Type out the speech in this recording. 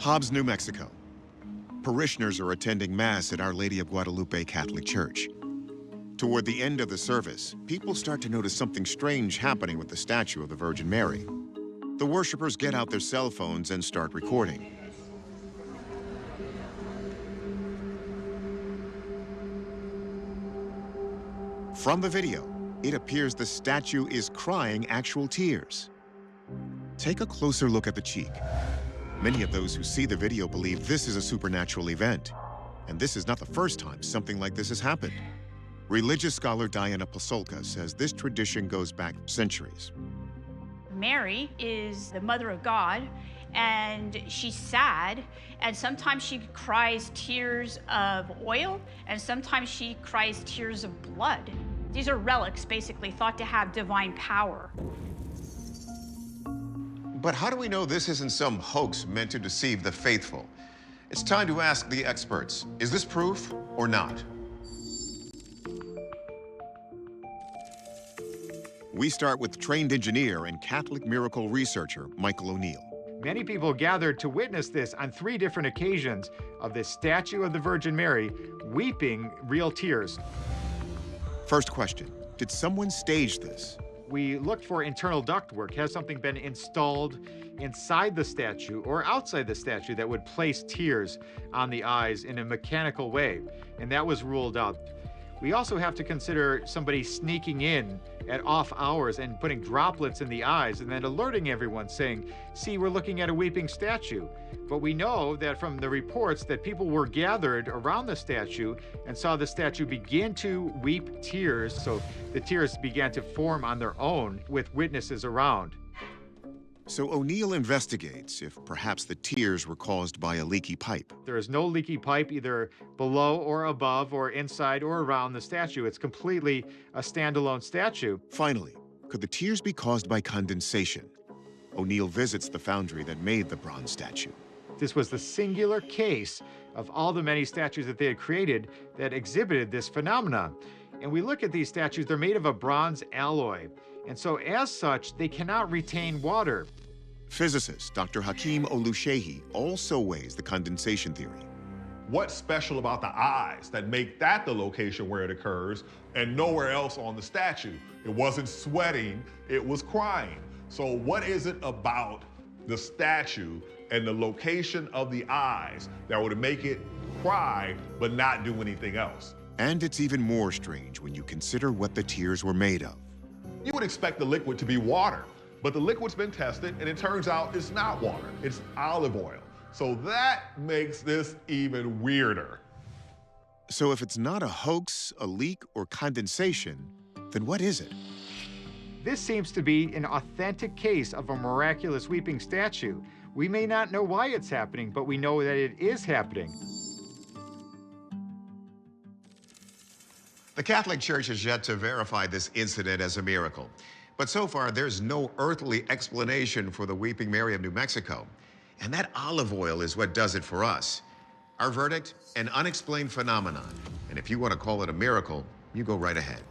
Hobbs, New Mexico. Parishioners are attending Mass at Our Lady of Guadalupe Catholic Church. Toward the end of the service, people start to notice something strange happening with the statue of the Virgin Mary. The worshipers get out their cell phones and start recording. From the video, it appears the statue is crying actual tears. Take a closer look at the cheek. Many of those who see the video believe this is a supernatural event. And this is not the first time something like this has happened. Religious scholar Diana Pasolka says this tradition goes back centuries. Mary is the mother of God, and she's sad, and sometimes she cries tears of oil, and sometimes she cries tears of blood. These are relics, basically, thought to have divine power. But how do we know this isn't some hoax meant to deceive the faithful? It's time to ask the experts. Is this proof or not? We start with trained engineer and Catholic miracle researcher Michael O'Neill. Many people gathered to witness this on 3 different occasions of this statue of the Virgin Mary weeping real tears. First question, did someone stage this? We looked for internal ductwork. Has something been installed inside the statue or outside the statue that would place tears on the eyes in a mechanical way? And that was ruled out. We also have to consider somebody sneaking in at off hours and putting droplets in the eyes and then alerting everyone saying, see, we're looking at a weeping statue. But we know that from the reports that people were gathered around the statue and saw the statue begin to weep tears. So the tears began to form on their own with witnesses around. So O'Neill investigates if perhaps the tears were caused by a leaky pipe. There is no leaky pipe either below or above or inside or around the statue. It's completely a standalone statue. Finally, could the tears be caused by condensation? O'Neill visits the foundry that made the bronze statue. This was the singular case of all the many statues that they had created that exhibited this phenomenon. And we look at these statues, they're made of a bronze alloy. And so as such, they cannot retain water. Physicist Dr. Hakeem Oluseyi also weighs the condensation theory. What's special about the eyes that make that the location where it occurs and nowhere else on the statue? It wasn't sweating, it was crying. So what is it about the statue and the location of the eyes that would make it cry but not do anything else? And it's even more strange when you consider what the tears were made of. You would expect the liquid to be water, but the liquid's been tested and it turns out it's not water, it's olive oil. So that makes this even weirder. So if it's not a hoax, a leak, or condensation, then what is it? This seems to be an authentic case of a miraculous weeping statue. We may not know why it's happening, but we know that it is happening. The Catholic Church has yet to verify this incident as a miracle. But so far, there's no earthly explanation for the Weeping Mary of New Mexico. And that olive oil is what does it for us. Our verdict, an unexplained phenomenon. And if you want to call it a miracle, you go right ahead.